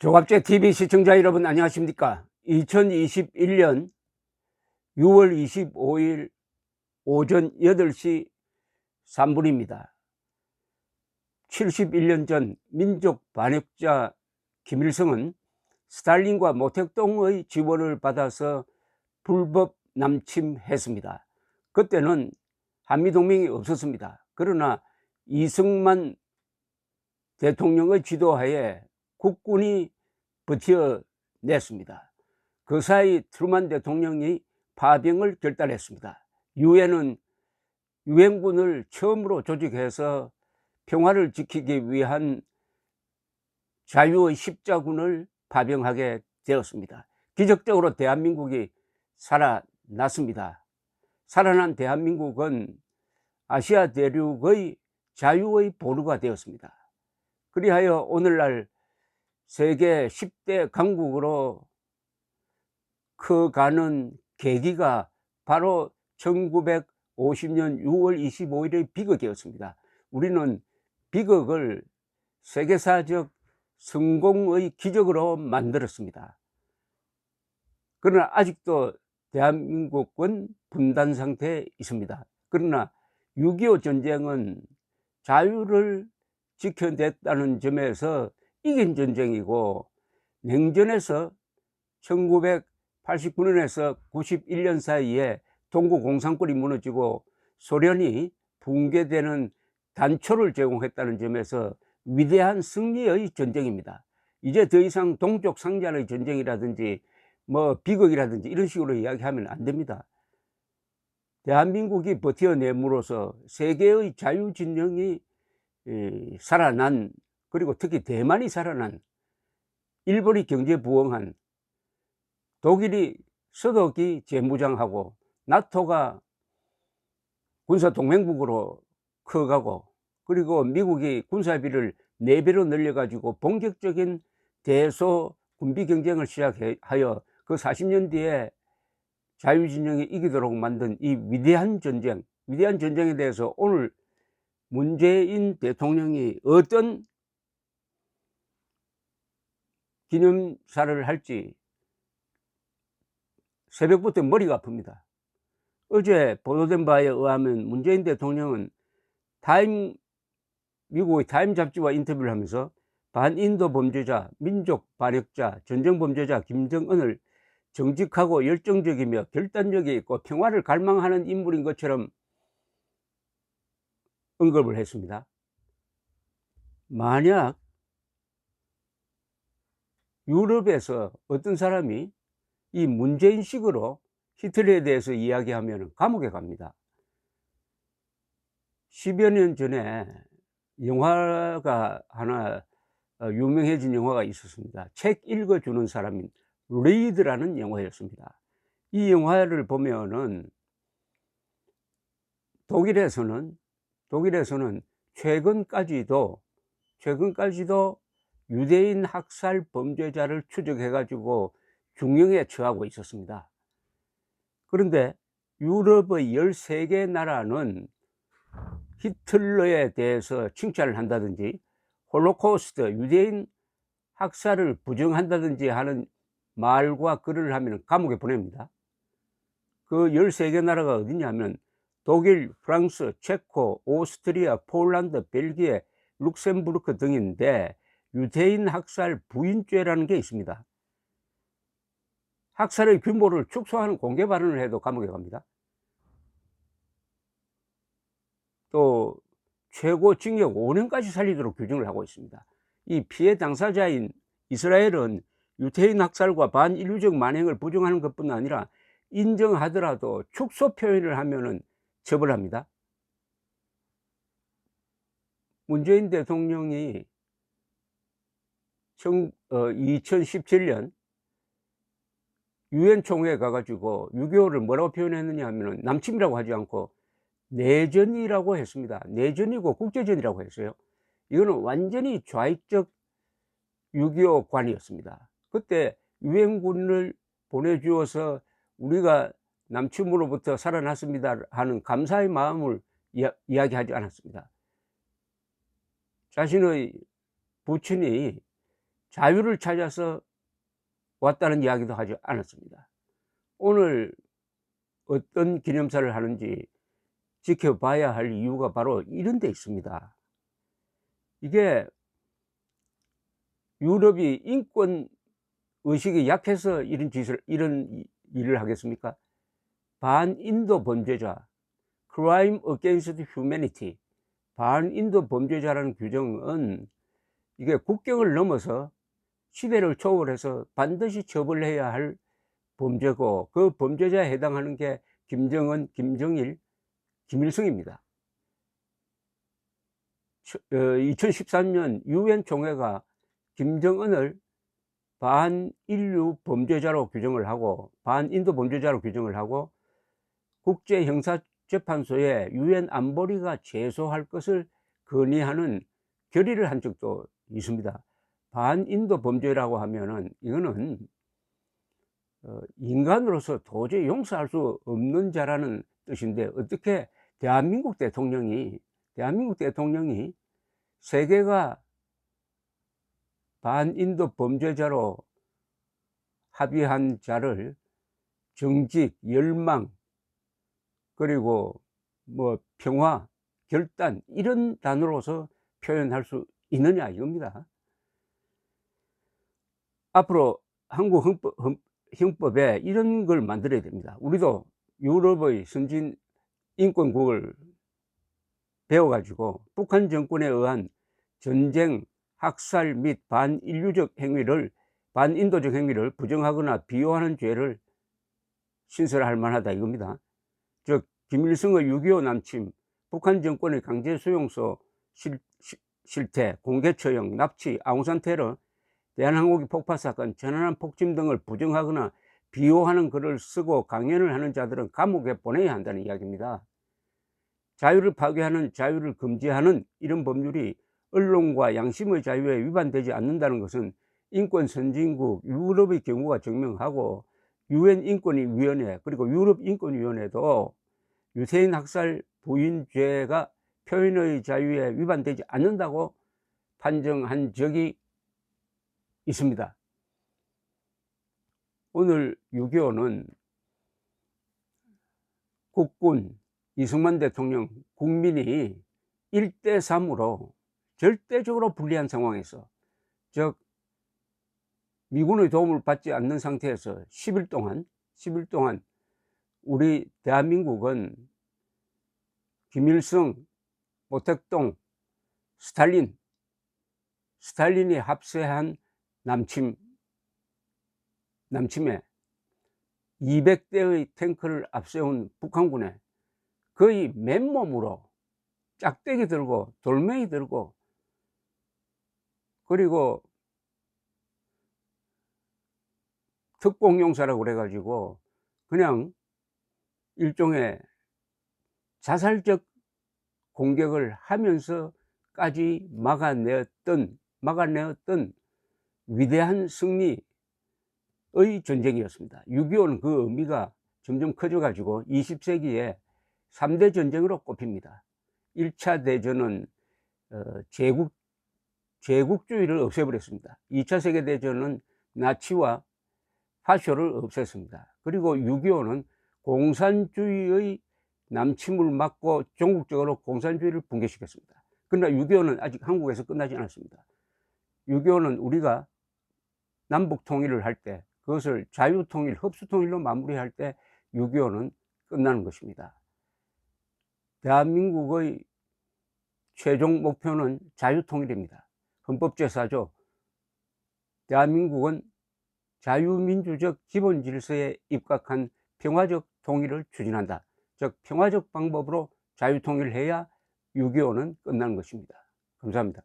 조갑제 TV 시청자 여러분 안녕하십니까? 2021년 6월 25일 오전 8시 3분입니다. 71년 전 민족 반역자 김일성은 스탈린과 모택동의 지원을 받아서 불법 남침했습니다. 그때는 한미동맹이 없었습니다. 그러나 이승만 대통령의 지도하에 국군이 버텨냈습니다. 그 사이 트루만 대통령이 파병을 결단했습니다. 유엔은 유엔군을 처음으로 조직해서 평화를 지키기 위한 자유의 십자군을 파병하게 되었습니다. 기적적으로 대한민국이 살아났습니다. 살아난 대한민국은 아시아 대륙의 자유의 보루가 되었습니다. 그리하여 오늘날 세계 10대 강국으로 커가는 계기가 바로 1950년 6월 25일의 비극이었습니다. 우리는 비극을 세계사적 성공의 기적으로 만들었습니다. 그러나 아직도 대한민국은 분단 상태에 있습니다. 그러나 6.25 전쟁은 자유를 지켜냈다는 점에서 이긴 전쟁이고, 냉전에서 1989년에서 91년 사이에 동구 공산권이 무너지고 소련이 붕괴되는 단초를 제공했다는 점에서 위대한 승리의 전쟁입니다. 이제 더 이상 동족 상잔의 전쟁이라든지 비극이라든지 이런 식으로 이야기하면 안 됩니다. 대한민국이 버텨냄으로써 세계의 자유진영이 살아난, 그리고 특히 대만이 살아난, 일본이 경제부흥한, 독일이 서독이 재무장하고 나토가 군사동맹국으로 커가고, 그리고 미국이 군사비를 4배로 늘려가지고 본격적인 대소 군비 경쟁을 시작하여 그 40년 뒤에 자유진영이 이기도록 만든 이 위대한 전쟁에 대해서 오늘 문재인 대통령이 어떤 기념사를 할지 새벽부터 머리가 아픕니다. 어제 보도된 바에 의하면 문재인 대통령은 미국의 타임 잡지와 인터뷰를 하면서 반인도 범죄자, 민족 반역자, 전쟁 범죄자 김정은을 정직하고 열정적이며 결단력이 있고 평화를 갈망하는 인물인 것처럼 언급을 했습니다. 만약 유럽에서 어떤 사람이 이 문재인식으로 히틀러에 대해서 이야기하면 감옥에 갑니다. 10여 년 전에 영화가 하나 유명해진 영화가 있었습니다. 책 읽어주는 사람인 리드라는 영화였습니다. 이 영화를 보면은 독일에서는 최근까지도 유대인 학살 범죄자를 추적해 가지고 중형에 처하고 있었습니다. 그런데 유럽의 13개 나라는 히틀러에 대해서 칭찬을 한다든지 홀로코스트, 유대인 학살을 부정한다든지 하는 말과 글을 하면 감옥에 보냅니다. 그 13개 나라가 어디냐면 독일, 프랑스, 체코, 오스트리아, 폴란드, 벨기에, 룩셈부르크 등인데 유대인 학살 부인죄라는 게 있습니다. 학살의 규모를 축소하는 공개 발언을 해도 감옥에 갑니다. 또 최고 징역 5년까지 살리도록 규정을 하고 있습니다. 이 피해 당사자인 이스라엘은 유대인 학살과 반인류적 만행을 부정하는 것뿐 아니라 인정하더라도 축소 표현을 하면은 처벌합니다. 문재인 대통령이 2017년 유엔 총회에 가가지고 6.25를 뭐라고 표현했느냐 하면은 남침이라고 하지 않고 내전이라고 했습니다. 내전이고 국제전이라고 했어요. 이거는 완전히 좌익적 6.25 관이었습니다. 그때 유엔군을 보내주어서 우리가 남침으로부터 살아났습니다 하는 감사의 마음을 이야기하지 않았습니다. 자신의 부친이 자유를 찾아서 왔다는 이야기도 하지 않았습니다. 오늘 어떤 기념사를 하는지 지켜봐야 할 이유가 바로 이런 데 있습니다. 이게 유럽이 인권 의식이 약해서 이런 일을 하겠습니까? 반인도 범죄자, Crime Against Humanity, 반인도 범죄자라는 규정은 이게 국경을 넘어서 시대를 초월해서 반드시 처벌해야 할 범죄고, 그 범죄자에 해당하는 게 김정은, 김정일, 김일성입니다. 2013년 유엔 총회가 김정은을 반인류 범죄자로 규정을 하고, 반인도 범죄자로 규정을 하고, 국제형사재판소에 유엔 안보리가 제소할 것을 건의하는 결의를 한 적도 있습니다. 반인도 범죄라고 하면은 이거는 인간으로서 도저히 용서할 수 없는 자라는 뜻인데, 어떻게 대한민국 대통령이 세계가 반인도 범죄자로 합의한 자를 정직, 열망, 그리고 뭐 평화, 결단, 이런 단어로서 표현할 수 있느냐 이겁니다. 앞으로 한국 형법에 이런 걸 만들어야 됩니다. 우리도 유럽의 선진 인권국을 배워가지고 북한 정권에 의한 전쟁, 학살 및 반인도적 행위를 부정하거나 비호하는 죄를 신설할 만하다 이겁니다. 즉 김일성의 6.25 남침, 북한 정권의 강제 수용소 실태, 공개 처형, 납치, 아웅산 테러, 대한항공기 폭파 사건, 전환한 폭침 등을 부정하거나 비호하는 글을 쓰고 강연을 하는 자들은 감옥에 보내야 한다는 이야기입니다. 자유를 파괴하는, 자유를 금지하는 이런 법률이 언론과 양심의 자유에 위반되지 않는다는 것은 인권 선진국 유럽의 경우가 증명하고, 유엔 인권위원회 그리고 유럽 인권위원회도 유세인 학살 부인죄가 표현의 자유에 위반되지 않는다고 판정한 적이 있습니다. 오늘 6.25는 국군, 이승만 대통령, 국민이 1대3으로 절대적으로 불리한 상황에서, 즉 미군의 도움을 받지 않는 상태에서 10일 동안 우리 대한민국은 김일성, 모택동, 스탈린이 합세한 남침에 200대의 탱크를 앞세운 북한군에 거의 맨몸으로 짝대기 들고 돌멩이 들고, 그리고 특공용사라고 그래가지고 그냥 일종의 자살적 공격을 하면서까지 막아내었던 위대한 승리의 전쟁이었습니다. 6.25는 그 의미가 점점 커져가지고 20세기에 3대 전쟁으로 꼽힙니다. 1차 대전은 제국주의를 없애버렸습니다. 2차 세계대전은 나치와 파쇼를 없앴습니다. 그리고 6.25는 공산주의의 남침을 막고 전국적으로 공산주의를 붕괴시켰습니다. 그러나 6.25는 아직 한국에서 끝나지 않았습니다. 6.25는 우리가 남북 통일을 할 때, 그것을 자유통일, 흡수통일로 마무리할 때 6.25는 끝나는 것입니다. 대한민국의 최종 목표는 자유통일입니다. 헌법제4조, 대한민국은 자유민주적 기본질서에 입각한 평화적 통일을 추진한다. 즉 평화적 방법으로 자유통일을 해야 6.25는 끝나는 것입니다. 감사합니다.